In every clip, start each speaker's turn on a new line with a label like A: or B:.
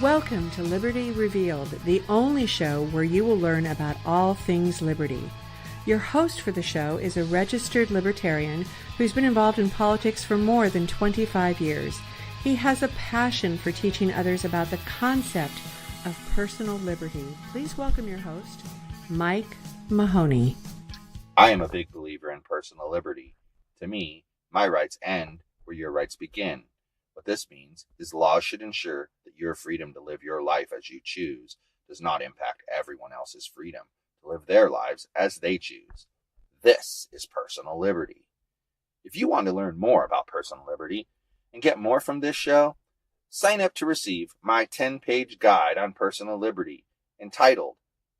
A: Welcome to Liberty Revealed, the only show where you will learn about all things liberty. Your host for the show is a registered libertarian who's been involved in politics for more than 25 years. He has a passion for teaching others about the concept of personal liberty. Please welcome your host, Mike Mahoney.
B: I am a big believer in personal liberty. To me, my rights end where your rights begin. What this means is laws should ensure that your freedom to live your life as you choose does not impact everyone else's freedom to live their lives as they choose. This is personal liberty. If you want to learn more about personal liberty and get more from this show, sign up to receive my 10-page guide on personal liberty entitled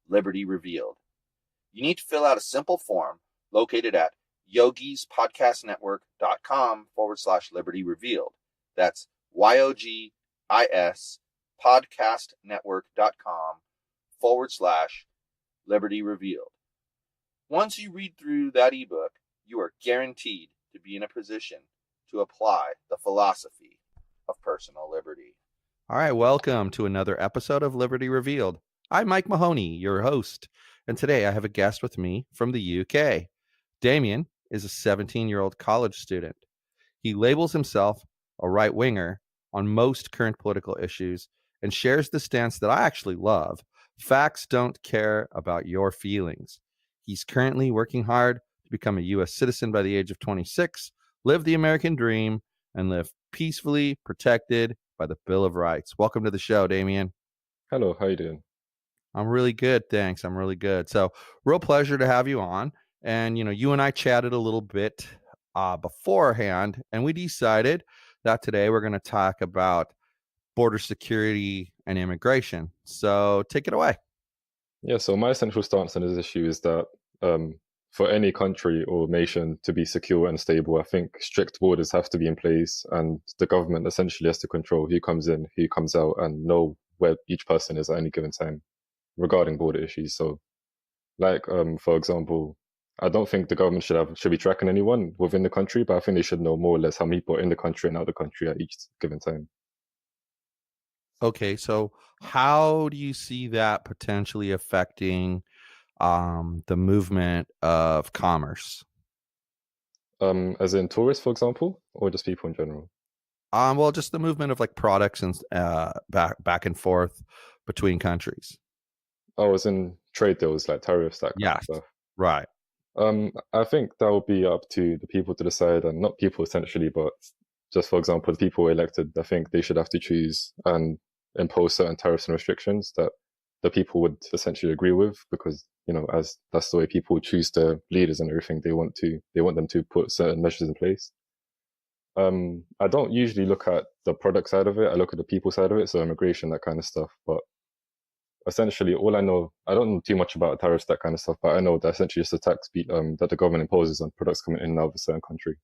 B: Liberty Revealed. You need to fill out a simple form located at yogispodcastnetwork.com/Liberty Revealed. That's YOGIS podcastnetwork.com/Liberty Revealed. Once you read through that ebook, you are guaranteed to be in a position to apply the philosophy of personal liberty.
C: All right, welcome to another episode of Liberty Revealed. I'm Mike Mahoney, your host, and today I have a guest with me from the UK. Damian is a 17-year-old college student. He labels himself a right-winger on most current political issues and shares the stance that I actually love. Facts don't care about your feelings. He's currently working hard to become a U.S. citizen by the age of 26, live the American dream, and live peacefully protected by the Bill of Rights. Welcome to the show, Damian.
D: Hello, how you doing?
C: I'm really good, thanks. I'm really good. So, real pleasure to have you on. And, you and I chatted a little bit beforehand, and we decided that today we're going to talk about border security and immigration. So take it away.
D: Yeah, so my essential stance on this issue is that for any country or nation to be secure and stable, I think strict borders have to be in place, and the government essentially has to control who comes in, who comes out, and know where each person is at any given time regarding border issues. So, for example, I don't think the government should be tracking anyone within the country, but I think they should know more or less how many people are in the country and out of the country at each given time.
C: Okay, so how do you see that potentially affecting the movement of commerce?
D: As in tourists, for example, or just people in general?
C: Well, just the movement of like products and back and forth between countries.
D: Oh, as in trade deals, like tariffs, that kind of stuff.
C: Right.
D: I think that will be up to the people to decide, and not people essentially, but just for example, the people elected. I think they should have to choose and impose certain tariffs and restrictions that the people would essentially agree with, because as that's the way people choose their leaders and everything. They want them to put certain measures in place. I don't usually look at the product side of it. I look at the people side of it, so immigration, that kind of stuff. But essentially, all I know, I don't know too much about tariffs, that kind of stuff, but I know that essentially it's a tax that the government imposes on products coming in and out of a certain country.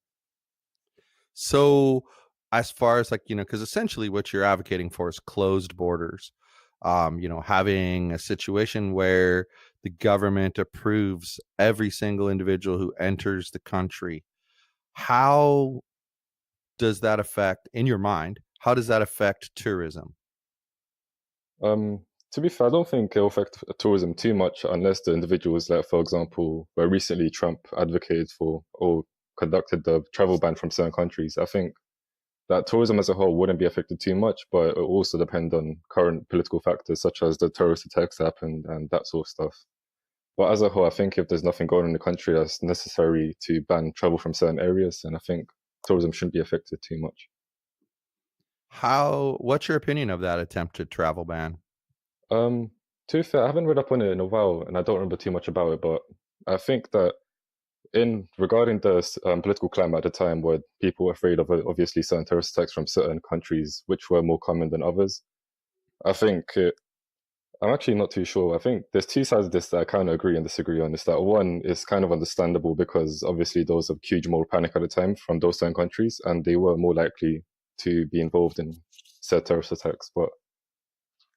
C: So as far as because essentially what you're advocating for is closed borders, having a situation where the government approves every single individual who enters the country. How does that affect, in your mind, how does that affect tourism?
D: To be fair, I don't think it'll affect tourism too much unless the individuals, like for example, where recently Trump advocated for or conducted the travel ban from certain countries. I think that tourism as a whole wouldn't be affected too much, but it will also depend on current political factors such as the terrorist attacks that happened and that sort of stuff. But as a whole, I think if there's nothing going on in the country that's necessary to ban travel from certain areas, then I think tourism shouldn't be affected too much.
C: What's your opinion of that attempted travel ban?
D: To be fair, I haven't read up on it in a while, and I don't remember too much about it. But I think that regarding the political climate at the time, where people were afraid of obviously certain terrorist attacks from certain countries, which were more common than others, I'm actually not too sure. I think there's two sides of this that I kind of agree and disagree on. Is that one is kind of understandable because obviously there was a huge moral panic at the time from those certain countries, and they were more likely to be involved in said terrorist attacks. But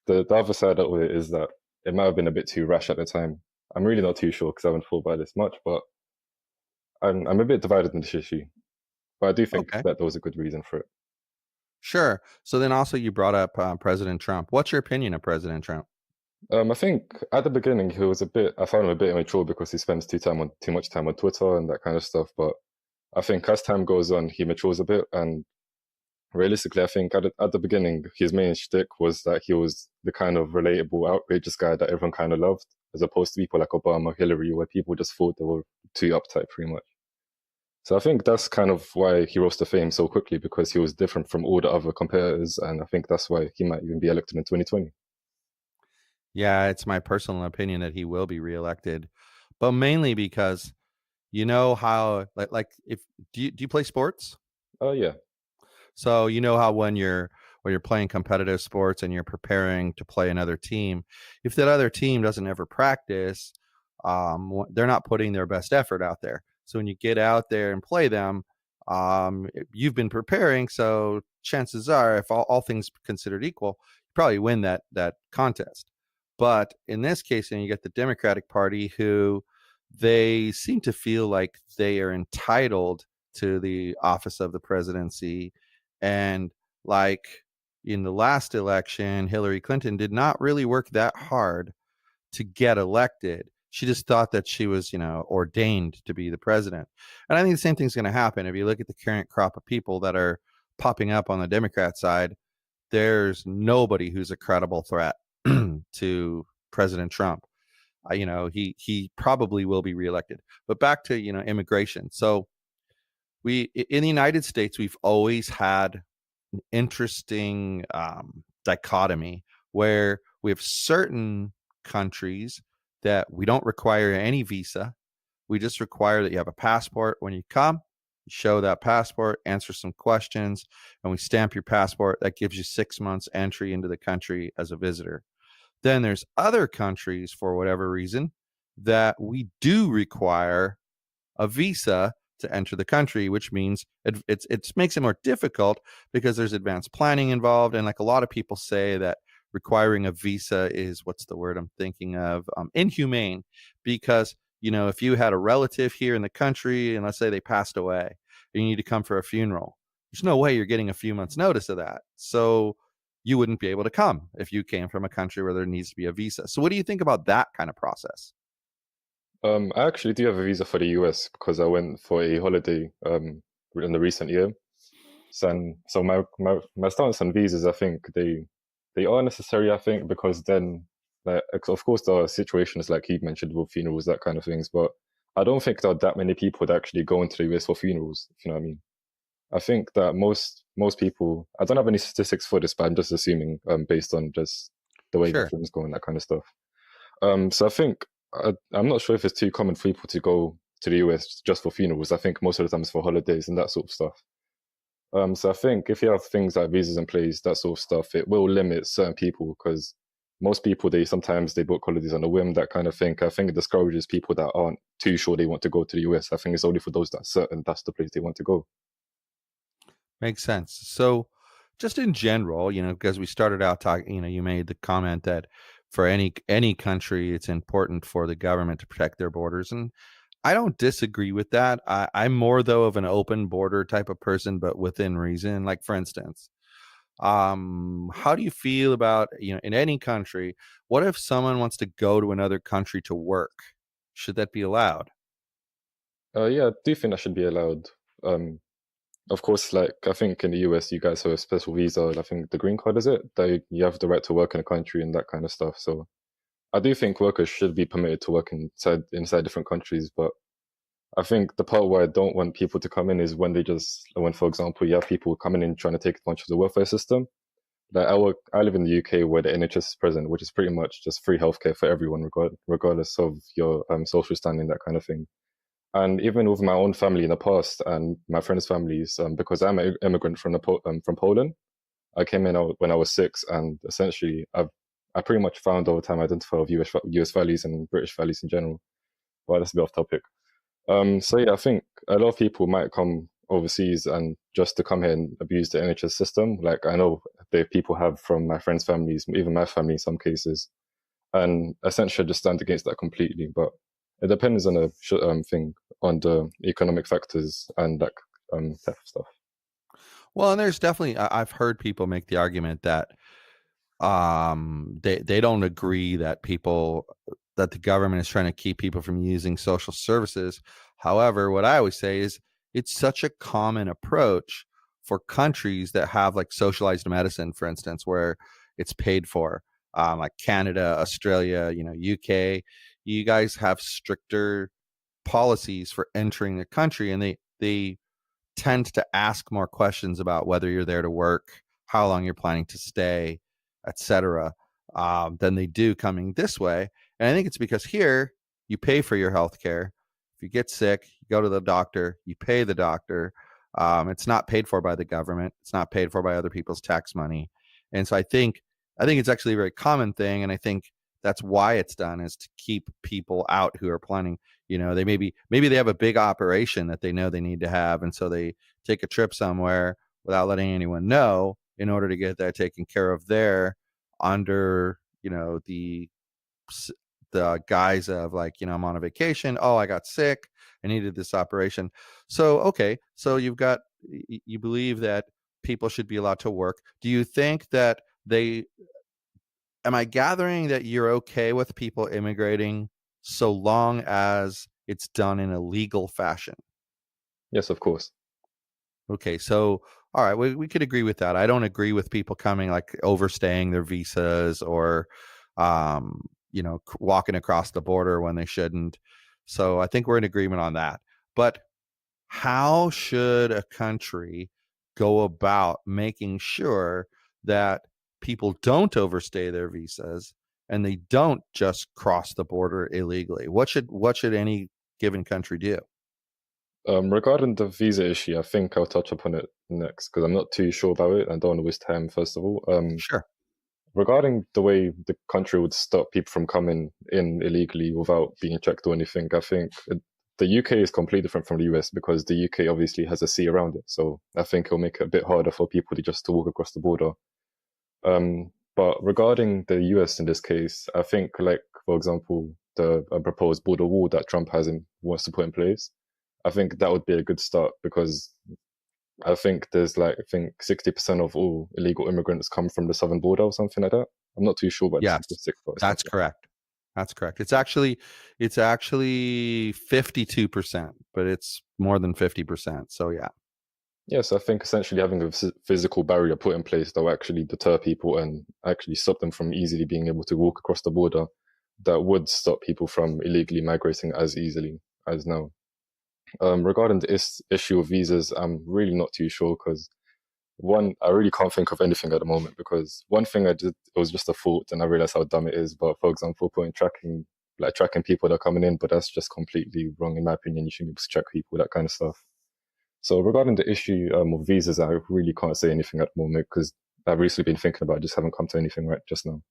D: the other side of it is that it might have been a bit too rash at the time. I'm really not too sure because I haven't thought about this much, but I'm a bit divided on this issue. But I do think that there was a good reason for it.
C: Sure. So then also you brought up President Trump. What's your opinion of President Trump?
D: I think at the beginning he was I found him a bit immature because he spends too much time on Twitter and that kind of stuff. But I think as time goes on, he matures a bit. And realistically, I think at the beginning, his main shtick was that he was the kind of relatable, outrageous guy that everyone kind of loved, as opposed to people like Obama, Hillary, where people just thought they were too uptight, pretty much. So I think that's kind of why he rose to fame so quickly, because he was different from all the other competitors, and I think that's why he might even be elected in 2020.
C: Yeah, it's my personal opinion that he will be reelected, but mainly because you know how like if do you play sports?
D: Oh yeah.
C: So you know how when you're playing competitive sports and you're preparing to play another team, if that other team doesn't ever practice, they're not putting their best effort out there. So when you get out there and play them, you've been preparing. So chances are, if all things considered equal, you probably win that contest. But in this case, and you get the Democratic Party, who they seem to feel like they are entitled to the office of the presidency, and like in the last election, Hillary Clinton did not really work that hard to get elected. She just thought that she was, ordained to be the president. And I think the same thing's going to happen. If you look at the current crop of people that are popping up on the Democrat side, there's nobody who's a credible threat to President Trump. He probably will be reelected. But back to, immigration. So we in the United States, we've always had an interesting dichotomy where we have certain countries that we don't require any visa. We just require that you have a passport when you come. You show that passport, answer some questions, and we stamp your passport. That gives you 6 months entry into the country as a visitor. Then there's other countries, for whatever reason, that we do require a visa to enter the country, which means it makes it more difficult because there's advanced planning involved. And like a lot of people say that requiring a visa is, what's the word I'm thinking of? Inhumane, because, if you had a relative here in the country and let's say they passed away and you need to come for a funeral, there's no way you're getting a few months notice of that. So you wouldn't be able to come if you came from a country where there needs to be a visa. So what do you think about that kind of process?
D: I actually do have a visa for the US because I went for a holiday in the recent year. So my stance on visas, I think they are necessary. I think because then, like, of course, there are situations like you mentioned with funerals, that kind of things. But I don't think there are that many people that actually go into the US for funerals. If you know what I mean. I think that most people. I don't have any statistics for this, but I'm just assuming based on just the way
C: Sure.
D: things go and that kind of stuff. So I think I'm not sure if it's too common for people to go to the US just for funerals. I think most of the time it's for holidays and that sort of stuff. So I think if you have things like visas in place, that sort of stuff, it will limit certain people because most people sometimes they book holidays on a whim, that kind of thing. I think it discourages people that aren't too sure they want to go to the US. I think it's only for those that are certain that's the place they want to go.
C: Makes sense. So just in general, because we started out talking, you made the comment that for any country, it's important for the government to protect their borders. And I don't disagree with that. I'm more, though, of an open border type of person, but within reason. Like, for instance, how do you feel about, in any country, what if someone wants to go to another country to work? Should that be allowed?
D: Yeah, I do think that should be allowed. Of course, like I think in the US, you guys have a special visa. I think the green card is it that you have the right to work in a country and that kind of stuff. So I do think workers should be permitted to work inside different countries. But I think the part where I don't want people to come in is when for example, you have people coming in trying to take advantage of the welfare system. Like I live in the UK where the NHS is present, which is pretty much just free healthcare for everyone, regardless of your social standing, that kind of thing. And even with my own family in the past and my friends' families, because I'm an immigrant from Poland, I came in when I was 6, and essentially I pretty much found over time identify with US values and British values in general. Well, that's a bit off topic. So yeah, I think a lot of people might come overseas and just to come here and abuse the NHS system. Like I know people have from my friends' families, even my family in some cases, and essentially just stand against that completely. But it depends on the thing on the economic factors and that type of stuff.
C: Well, and there's definitely I've heard people make the argument that they don't agree that the government is trying to keep people from using social services. However, what I always say is it's such a common approach for countries that have like socialized medicine, for instance, where it's paid for, like Canada, Australia, UK. You guys have stricter policies for entering the country, and they tend to ask more questions about whether you're there to work, how long you're planning to stay, etc., than they do coming this way. And I think it's because here you pay for your health care. If you get sick, you go to the doctor, you pay the doctor. It's not paid for by the government. It's not paid for by other people's tax money. And so I think it's actually a very common thing. And I think that's why it's done, is to keep people out who are planning. They maybe they have a big operation that they know they need to have, and so they take a trip somewhere without letting anyone know in order to get that taken care of there under the guise of, like, I'm on a vacation. Oh, I got sick. I needed this operation. So, okay. So you believe that people should be allowed to work. Do you think that am I gathering that you're okay with people immigrating so long as it's done in a legal fashion?
D: Yes, of course.
C: Okay, so all right, we could agree with that. I don't agree with people coming, like, overstaying their visas or walking across the border when they shouldn't. So I think we're in agreement on that. But how should a country go about making sure that people don't overstay their visas and they don't just cross the border illegally? What should any given country do?
D: Regarding the visa issue, I think I'll touch upon it next because I'm not too sure about it. I don't want to waste time, first of all.
C: Sure.
D: Regarding the way the country would stop people from coming in illegally without being checked or anything, I think the UK is completely different from the US because the UK obviously has a sea around it. So I think it'll make it a bit harder for people to walk across the border. But regarding the US in this case, I think, like, for example, the proposed border wall that Trump wants to put in place, I think that would be a good start because I think there's 60% of all illegal immigrants come from the southern border or something like that. I'm not too sure about
C: Yes,
D: the statistics, but
C: that's correct. That's correct. It's actually 52%, but it's more than 50%. So yeah.
D: Yes, I think essentially having a physical barrier put in place that will actually deter people and actually stop them from easily being able to walk across the border, that would stop people from illegally migrating as easily as now. Regarding the issue of visas, I'm really not too sure because one, I really can't think of anything at the moment because one thing I did, it was just a thought and I realized how dumb it is. But for example, tracking people that are coming in, but that's just completely wrong in my opinion. You shouldn't be able to track people, that kind of stuff. So regarding the issue of visas, I really can't say anything at the moment because I've recently been thinking about it, just haven't come to anything right just now.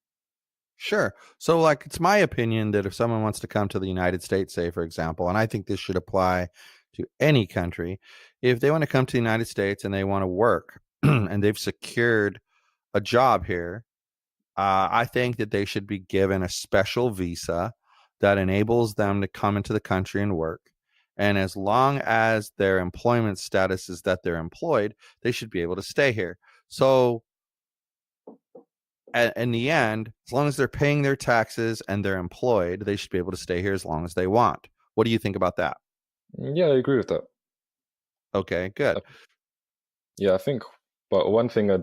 C: Sure. So, like, it's my opinion that if someone wants to come to the United States, say, for example, and I think this should apply to any country, if they want to come to the United States and they want to work and they've secured a job here, I think that they should be given a special visa that enables them to come into the country and work. And as long as their employment status is that they're employed, they should be able to stay here. So in the end, as long as they're paying their taxes and they're employed, they should be able to stay here as long as they want. What do you think about that?
D: Yeah, I agree with that.
C: Okay, good.
D: Yeah, I think, but one thing I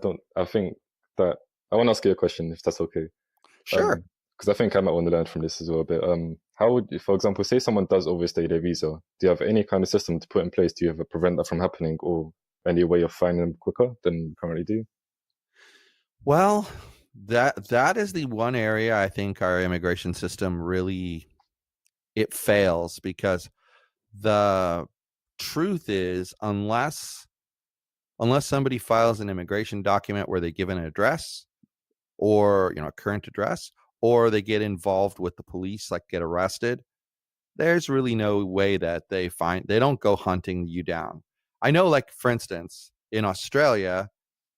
D: think that I want to ask you a question, if that's okay.
C: Sure.
D: Because I think I might want to learn from this as well a bit. How would you, for example, say someone does overstay their visa, do you have any kind of system to put in place to prevent that from happening or any way of finding them quicker than you currently do?
C: Well, that is the one area I think our immigration system really, it fails because the truth is, unless somebody files an immigration document where they give an address or, a current address, or they get involved with the police, like get arrested, there's really no way that they don't go hunting you down. I know, like, for instance, in Australia,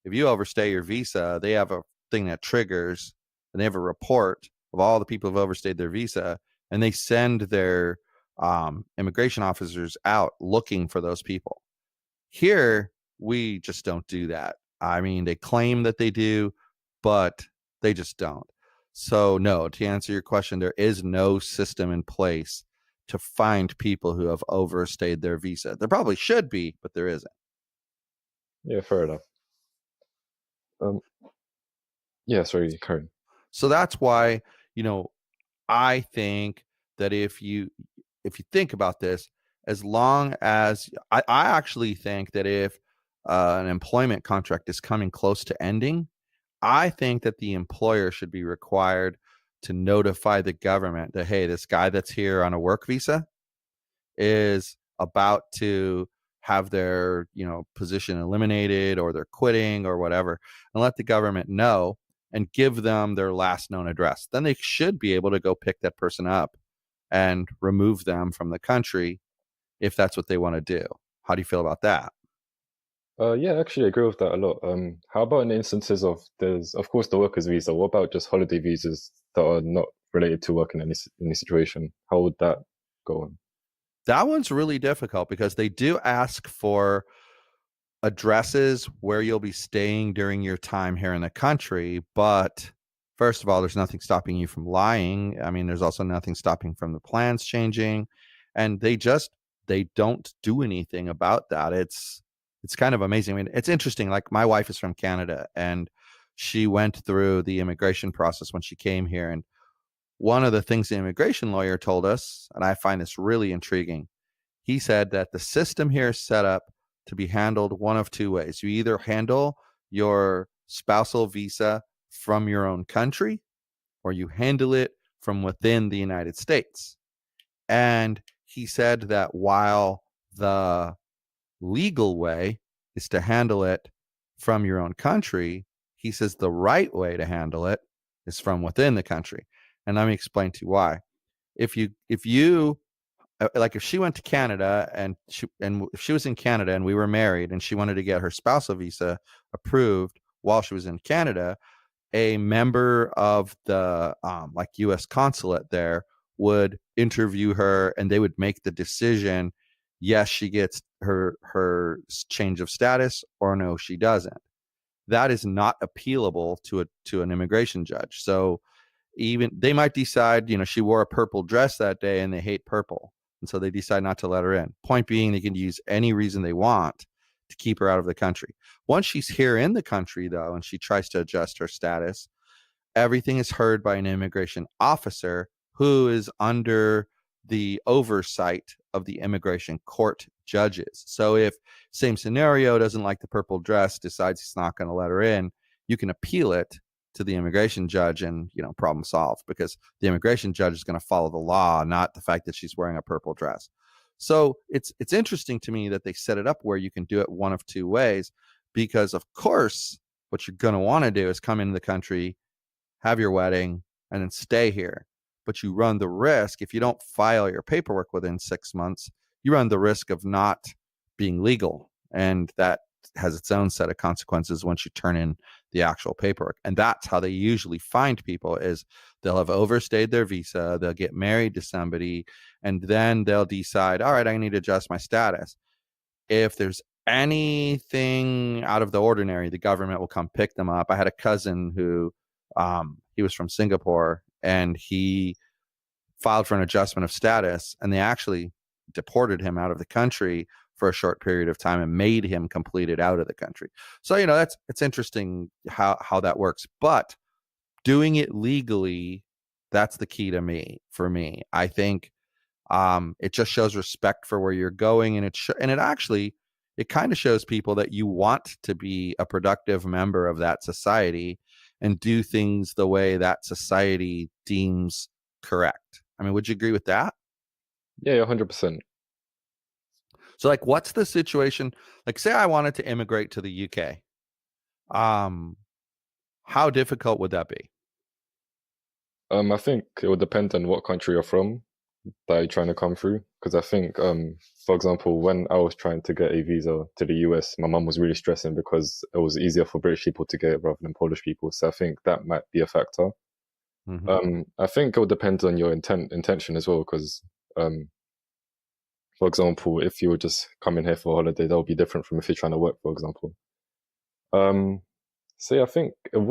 C: if you overstay your visa, they have a thing that triggers, and they have a report of all the people who've overstayed their visa, and they send their immigration officers out looking for those people. Here, we just don't do that. I mean, they claim that they do, but they just don't. So no, to answer your question, there is no system in place to find people who have overstayed their visa. There probably should be, but there isn't.
D: Yeah, fair enough. Yeah, sorry, Karen.
C: So that's why, I think that if you think about this, as long as I actually think that if an employment contract is coming close to ending, I think that the employer should be required to notify the government that, hey, this guy that's here on a work visa is about to have their, position eliminated, or they're quitting or whatever, and let the government know and give them their last known address. Then they should be able to go pick that person up and remove them from the country if that's what they want to do. How do you feel about that?
D: Yeah, actually, I agree with that a lot. How about in instances of there's, of course, the workers' visa? What about just holiday visas that are not related to work in any situation? How would that go on?
C: That one's really difficult because they do ask for addresses where you'll be staying during your time here in the country. But first of all, there's nothing stopping you from lying. I mean, there's also nothing stopping from the plans changing. And they don't do anything about that. It's kind of amazing. I mean, it's interesting. Like, my wife is from Canada, and she went through the immigration process when she came here. And one of the things the immigration lawyer told us, and I find this really intriguing, he said that the system here is set up to be handled one of two ways. You either handle your spousal visa from your own country, or you handle it from within the United States. And he said that while the legal way is to handle it from your own country, he says the right way to handle it is from within the country. And let me explain to you why. If you like, if she went to Canada and if she was in Canada and we were married and she wanted to get her spousal visa approved while she was in Canada, a member of the like U.S. consulate there would interview her, and they would make the decision: yes, she gets her change of status, or no, she doesn't. That is not appealable to an immigration judge. So even they might decide, she wore a purple dress that day and they hate purple, and so they decide not to let her in. Point being, they can use any reason they want to keep her out of the country. Once she's here in the country, though, and she tries to adjust her status, everything is heard by an immigration officer who is under the oversight of the immigration court judges. So if same scenario, doesn't like the purple dress, decides he's not going to let her in, you can appeal it to the immigration judge, and problem solved, because the immigration judge is going to follow the law, not the fact that she's wearing a purple dress. So it's interesting to me that they set it up where you can do it one of two ways, because of course what you're going to want to do is come into the country, have your wedding, and then stay here. But you run the risk, if you don't file your paperwork within 6 months, you run the risk of not being legal, and that has its own set of consequences once you turn in the actual paperwork. And that's how they usually find people, is they'll have overstayed their visa, they'll get married to somebody, and then they'll decide, all right, I need to adjust my status. If there's anything out of the ordinary, the government will come pick them up. I had a cousin who he was from Singapore, and he filed for an adjustment of status, and they actually deported him out of the country for a short period of time and made him complete it out of the country. So, it's interesting how that works. But doing it legally, that's the key for me. I think it just shows respect for where you're going, and it kind of shows people that you want to be a productive member of that society and do things the way that society deems correct. I mean, would you agree with that?
D: Yeah, 100%.
C: So, like, what's the situation? Like, say I wanted to immigrate to the UK. How difficult would that be?
D: I think it would depend on what country you're from that you're trying to come through. Because I think, for example, when I was trying to get a visa to the US, my mum was really stressing because it was easier for British people to get it rather than Polish people. So I think that might be a factor.
C: Mm-hmm.
D: I think it would depend on your intention as well, because For example, if you were just coming here for a holiday, that would be different from if you're trying to work, for example. So yeah, I think it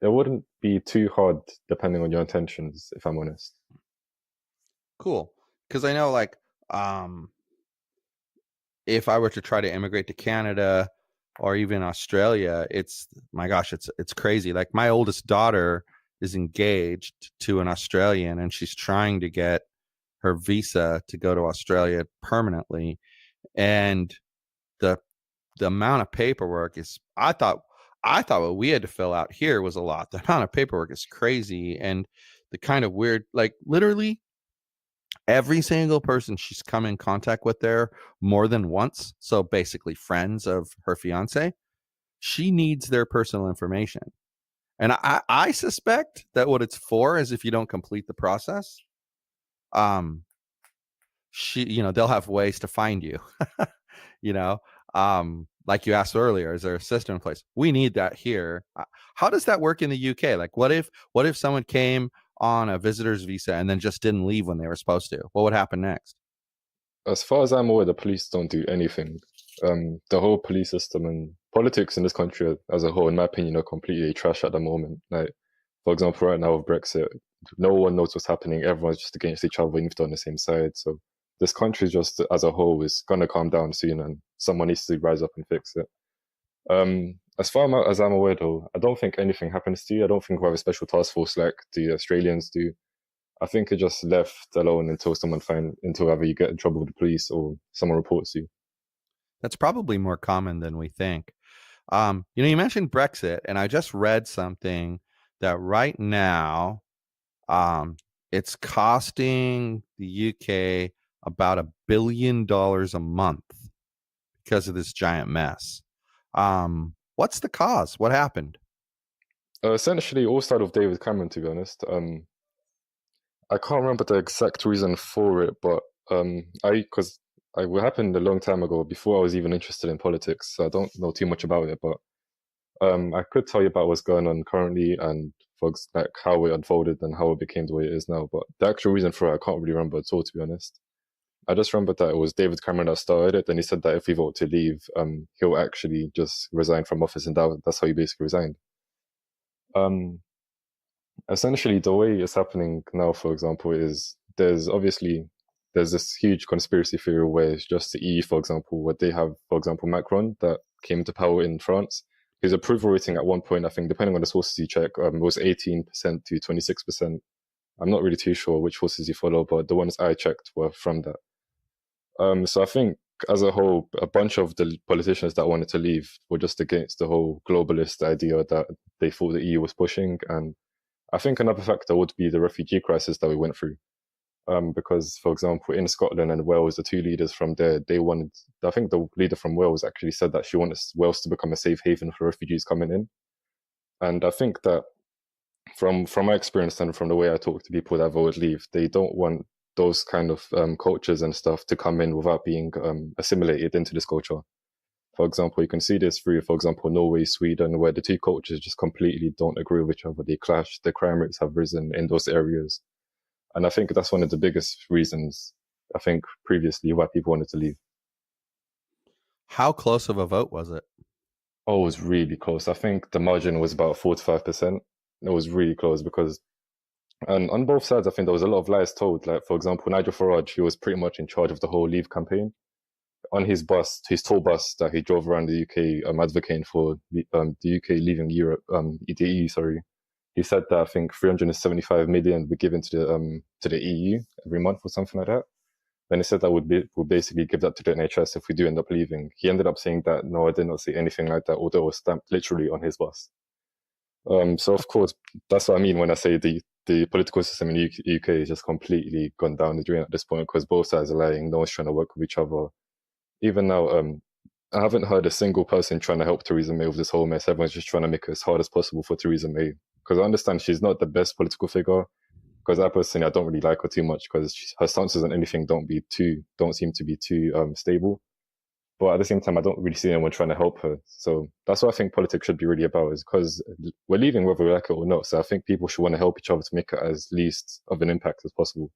D: wouldn't be too hard depending on your intentions, if I'm honest.
C: Cool. Because I know, like, if I were to try to immigrate to Canada or even Australia, it's, my gosh, it's crazy. Like, my oldest daughter is engaged to an Australian, and she's trying to get her visa to go to Australia permanently. And the amount of paperwork is, I thought what we had to fill out here was a lot. The amount of paperwork is crazy, and the kind of weird, like, literally every single person she's come in contact with there more than once, so basically friends of her fiance, she needs their personal information. And I suspect that what it's for is, if you don't complete the process, they'll have ways to find you. you know like you asked earlier, is there a system in place? We need that here. How does that work in the UK? Like, what if someone came on a visitor's visa and then just didn't leave when they were supposed to? What would happen next?
D: As far as I'm aware, the police don't do anything. The whole police system and politics in this country as a whole, in my opinion, are completely trash at the moment. Like, for example, right now with Brexit, no one knows what's happening. Everyone's just against each other, even if they're on the same side. So this country just as a whole is going to calm down soon, and someone needs to rise up and fix it. As far as I'm aware, though, I don't think anything happens to you. I don't think we have a special task force like the Australians do. I think it just left alone until either you get in trouble with the police or someone reports you.
C: That's probably more common than we think. You mentioned Brexit, and I just read something that right now, it's costing the UK about $1 billion a month because of this giant mess. What's the cause? What happened?
D: Essentially, all started with David Cameron, to be honest. I can't remember the exact reason for it, but because it happened a long time ago, before I was even interested in politics, so I don't know too much about it, but I could tell you about what's going on currently and like how it unfolded and how it became the way it is now. But the actual reason for it, I can't really remember at all, to be honest. I just remember that it was David Cameron that started it. Then he said that if we vote to leave, he'll actually just resign from office, and that's how he basically resigned. Essentially, the way it's happening now, for example, is there's this huge conspiracy theory where it's just the EU, for example, where they have, for example, Macron that came to power in France. His approval rating at one point, I think, depending on the sources you check, was 18% to 26%. I'm not really too sure which sources you follow, but the ones I checked were from that. So I think as a whole, a bunch of the politicians that wanted to leave were just against the whole globalist idea that they thought the EU was pushing. And I think another factor would be the refugee crisis that we went through. Because, for example, in Scotland and Wales, the two leaders from there, I think the leader from Wales actually said that she wanted Wales to become a safe haven for refugees coming in. And I think that from my experience and from the way I talk to people that voted leave, they don't want those kind of cultures and stuff to come in without being assimilated into this culture. For example, you can see this through, for example, Norway, Sweden, where the two cultures just completely don't agree with each other. They clash. The crime rates have risen in those areas. And I think that's one of the biggest reasons, I think, previously why people wanted to leave.
C: How close of a vote was it?
D: Oh, it was really close. I think the margin was about 45%. It was really close because, and on both sides, I think there was a lot of lies told. Like, for example, Nigel Farage, he was pretty much in charge of the whole Leave campaign. On his bus, his tour bus that he drove around the UK, advocating for the UK leaving Europe, the EU, sorry. He said that I think 375 million would be given to the EU every month or something like that. Then he said that we'll basically give that to the NHS if we do end up leaving. He ended up saying that, no, I did not say anything like that, although it was stamped literally on his bus. So of course, that's what I mean when I say the political system in the UK is just completely gone down the drain at this point, because both sides are lying. No one's trying to work with each other. Even now, I haven't heard a single person trying to help Theresa May with this whole mess. Everyone's just trying to make it as hard as possible for Theresa May. Because I understand she's not the best political figure. Because I personally, I don't really like her too much because her stances on anything don't seem to be too stable. But at the same time, I don't really see anyone trying to help her. So that's what I think politics should be really about, is because we're leaving whether we like it or not. So I think people should want to help each other to make it as least of an impact as possible.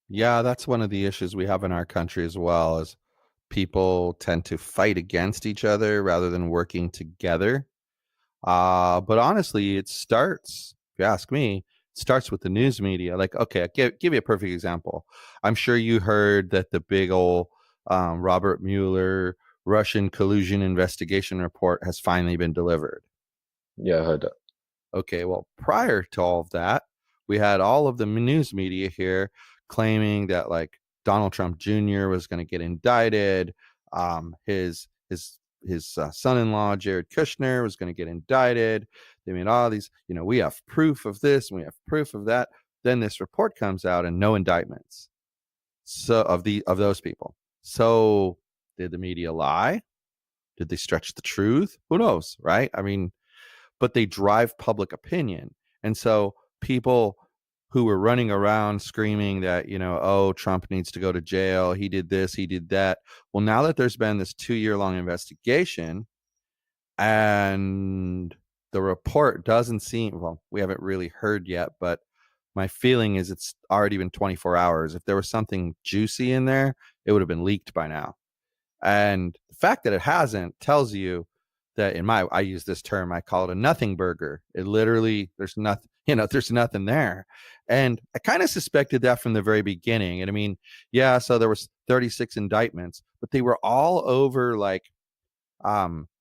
C: Yeah, that's one of the issues we have in our country as well, is people tend to fight against each other rather than working together. But honestly, if you ask me, it starts with the news media. Like, okay, give you a perfect example. I'm sure you heard that the big old Robert Mueller Russian collusion investigation report has finally been delivered.
D: Yeah, I heard that.
C: Okay, well, prior to all of that, we had all of the news media here claiming that like Donald Trump Jr. was going to get indicted. His son-in-law Jared Kushner was going to get indicted. They made all these, we have proof of this and we have proof of that. Then this report comes out and no indictments. So of those people. So did the media lie? Did they stretch the truth? Who knows, right? I mean, but they drive public opinion. And so people who were running around screaming that, oh, Trump needs to go to jail, he did this, he did that. Well, now that there's been this 2-year-long investigation and the report doesn't seem, well, we haven't really heard yet, but my feeling is it's already been 24 hours. If there was something juicy in there, it would have been leaked by now. And the fact that it hasn't tells you that I use this term, I call it a nothing burger. It literally, there's nothing, there's nothing there. And I kind of suspected that from the very beginning. And I mean, yeah, so there was 36 indictments, but they were all over like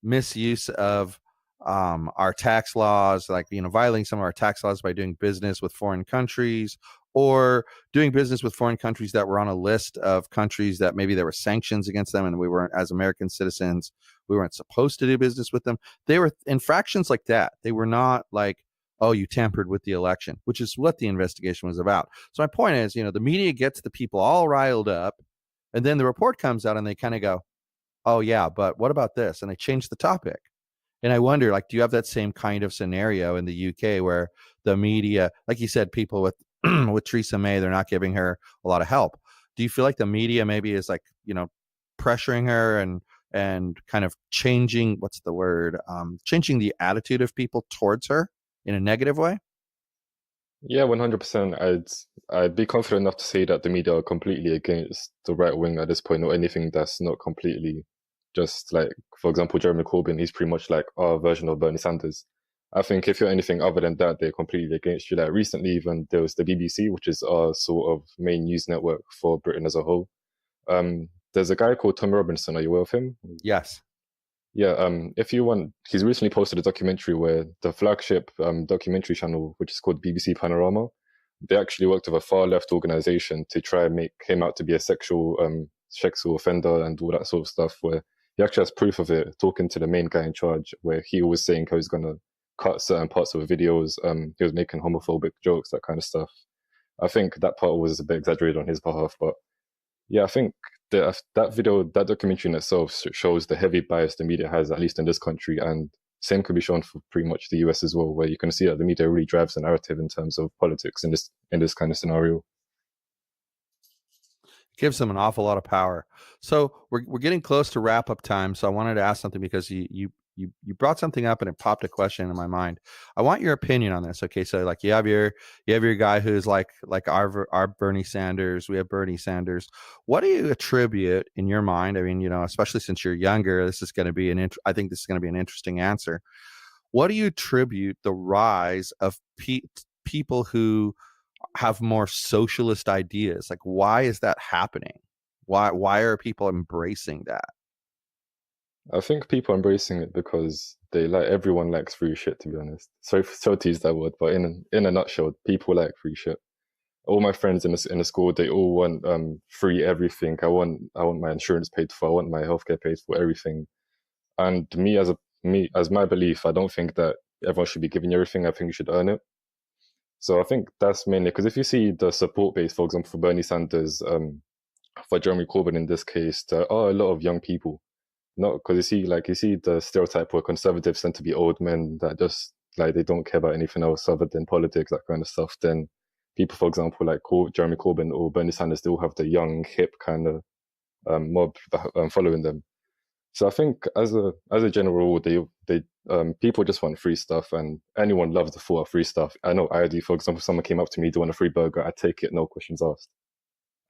C: misuse of our tax laws, like, violating some of our tax laws by doing business with foreign countries, or doing business with foreign countries that were on a list of countries that maybe there were sanctions against them and we weren't, as American citizens, we weren't supposed to do business with them. They were infractions like that. They were not like, oh, you tampered with the election, which is what the investigation was about. So my point is, the media gets the people all riled up, and then the report comes out and they kind of go, oh yeah, but what about this? And they change the topic. And I wonder, like, do you have that same kind of scenario in the UK where the media, like you said, people with with Theresa May, they're not giving her a lot of help. Do you feel like the media maybe is like, pressuring her and kind of changing, what's the word? Changing the attitude of people towards her in a negative way?
D: Yeah, 100%. I'd be confident enough to say that the media are completely against the right wing at this point, or anything that's not completely just like, for example, Jeremy Corbyn. He's pretty much like our version of Bernie Sanders. I think if you're anything other than that, they're completely against you. Like recently, even there was the BBC, which is our sort of main news network for Britain as a whole. There's a guy called Tom Robinson. Are you aware of him?
C: Yes.
D: Yeah, if you want, he's recently posted a documentary where the flagship documentary channel, which is called BBC Panorama, they actually worked with a far left organization to try and make him out to be a sexual offender and all that sort of stuff, where he actually has proof of it, talking to the main guy in charge, where he was saying how he's going to cut certain parts of the videos. He was making homophobic jokes, that kind of stuff. I think that part was a bit exaggerated on his behalf, but yeah, I think that video, that documentary in itself shows the heavy bias the media has, at least in this country, and same could be shown for pretty much the US as well, where you can see that the media really drives the narrative in terms of politics in this kind of scenario.
C: Gives them an awful lot of power. So we're getting close to wrap up time. So I wanted to ask something because you brought something up and it popped a question in my mind. I want your opinion on this. Okay, so like you have your guy who's like our Bernie Sanders. We have Bernie Sanders. What do you attribute in your mind? I mean, especially since you're younger, this is going to be I think this is going to be an interesting answer. What do you attribute the rise of people who have more socialist ideas? Like, why is that happening? Why are people embracing that?
D: I think people are embracing it because everyone likes free shit, to be honest. Sorry to use that word, but in a nutshell, people like free shit. All my friends in the school, they all want free everything. I want my insurance paid for. I want my healthcare paid for, everything. And as my belief, I don't think that everyone should be given you everything. I think you should earn it. So I think that's mainly because if you see the support base, for example, for Bernie Sanders, for Jeremy Corbyn in this case, there are a lot of young people. Not because you see the stereotype where conservatives tend to be old men that just like they don't care about anything else other than politics, that kind of stuff. Then people, for example, like Jeremy Corbyn or Bernie Sanders, they all have the young, hip kind of mob following them. So I think as a general rule, they people just want free stuff, and anyone loves the thought of free stuff. I know I do. For example, if someone came up to me, do want a free burger, I'd take it, no questions asked.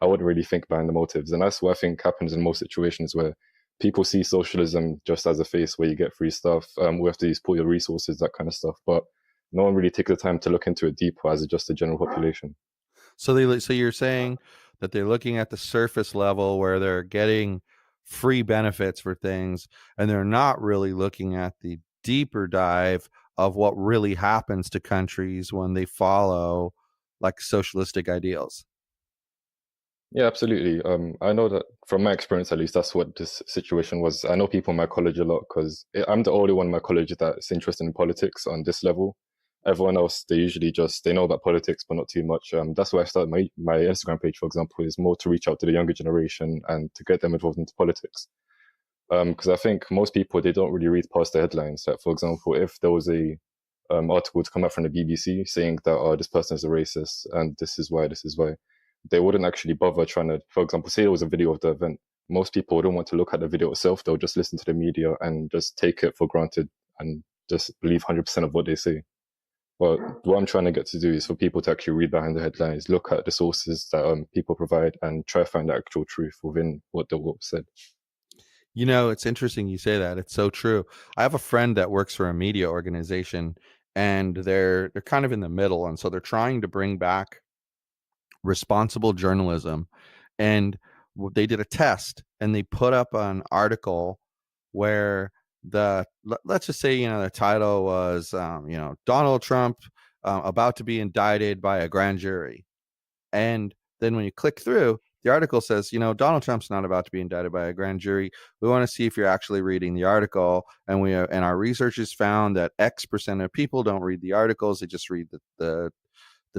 D: I wouldn't really think behind the motives. And that's what I think happens in most situations where people see socialism just as a face where you get free stuff, we have to use pull your resources, that kind of stuff. But no one really takes the time to look into it deeper as just the general population.
C: So you're saying that they're looking at the surface level where they're getting free benefits for things, and they're not really looking at the deeper dive of what really happens to countries when they follow like socialistic ideals.
D: Yeah, absolutely. I know that from my experience, at least, that's what this situation was. I know people in my college a lot because I'm the only one in my college that's interested in politics on this level. Everyone else, they know about politics, but not too much. That's why I started my Instagram page, for example, is more to reach out to the younger generation and to get them involved into politics. Because I think most people, they don't really read past the headlines. Like, for example, if there was a article to come out from the BBC saying that, oh, this person is a racist and this is why, they wouldn't actually bother trying to, for example, say there was a video of the event. Most people wouldn't want to look at the video itself. They'll just listen to the media and just take it for granted and just believe 100% of what they say. But what I'm trying to get to do is for people to actually read behind the headlines, look at the sources that people provide, and try to find the actual truth within what was said.
C: You know, it's interesting you say that. It's so true. I have a friend that works for a media organization, and they're kind of in the middle, and so they're trying to bring back responsible journalism. And they did a test, and they put up an article where let's just say, the title was Donald Trump about to be indicted by a grand jury. And then when you click through, the article says, Donald Trump's not about to be indicted by a grand jury. We want to see if you're actually reading the article. And our researchers found that X% of people don't read the articles. They just read the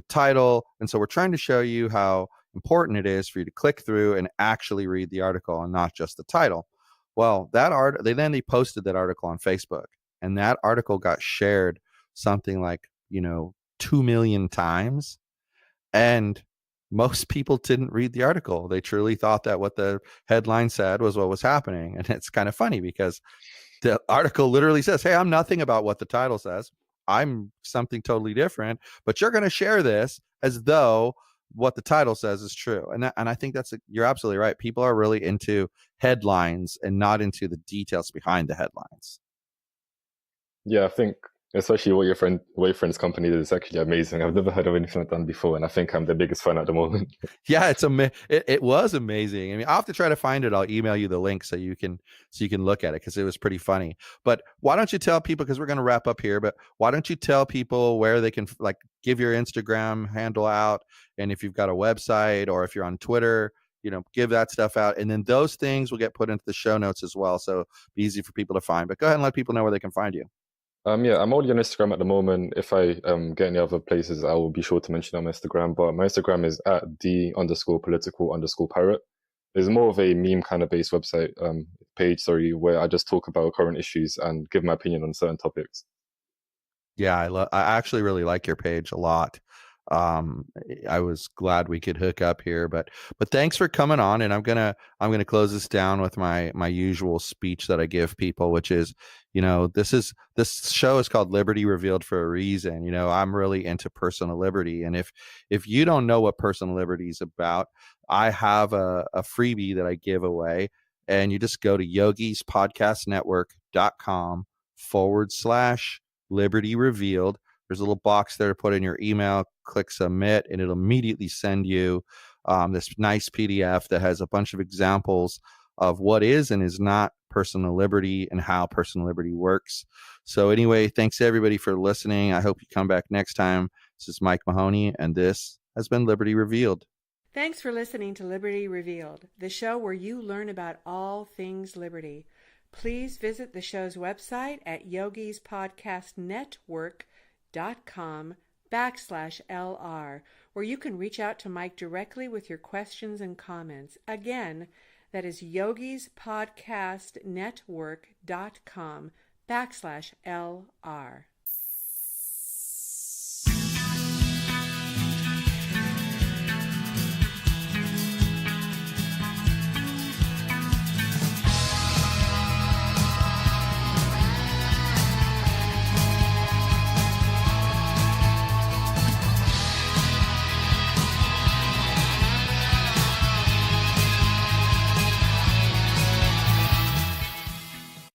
C: title. And so we're trying to show you how important it is for you to click through and actually read the article and not just the title. Well, they posted that article on Facebook, and that article got shared something like, 2 million times. And most people didn't read the article. They truly thought that what the headline said was what was happening. And it's kind of funny because the article literally says, hey, I'm nothing about what the title says. I'm something totally different, but you're going to share this as though what the title says is true. And I think you're absolutely right. People are really into headlines and not into the details behind the headlines.
D: Yeah, I think especially what your friend's company did is actually amazing. I've never heard of anything like that before, and I think I'm the biggest fan at the moment.
C: Yeah, it was amazing. I mean, I'll have to try to find it. I'll email you the link so you can look at it, because it was pretty funny. But why don't you tell people, because we're going to wrap up here, but why don't you tell people where they can give your Instagram handle out, and if you've got a website or if you're on Twitter, give that stuff out, and then those things will get put into the show notes as well, so it'll be easy for people to find. But go ahead and let people know where they can find you.
D: Yeah, I'm only on Instagram at the moment. If I get any other places, I will be sure to mention on my Instagram. But my Instagram is at @the_political_pirate. It's more of a meme kind of based website page, where I just talk about current issues and give my opinion on certain topics. Yeah,
C: I actually really like your page a lot. I was glad we could hook up here, but thanks for coming on. And I'm gonna close this down with my usual speech that I give people, which is, this show is called Liberty Revealed for a reason. I'm really into personal liberty, and if you don't know what personal liberty is about, I have a freebie that I give away, and you just go to yogispodcastnetwork.com/Liberty Revealed. There's a little box there to put in your email, click submit, and it'll immediately send you this nice PDF that has a bunch of examples of what is and is not personal liberty and how personal liberty works. So anyway, thanks everybody for listening. I hope you come back next time. This is Mike Mahoney, and this has been Liberty Revealed.
A: Thanks for listening to Liberty Revealed, the show where you learn about all things liberty. Please visit the show's website at yogispodcastnetwork.com/LR, where you can reach out to Mike directly with your questions and comments. Again, that is yogispodcastnetwork.com/LR.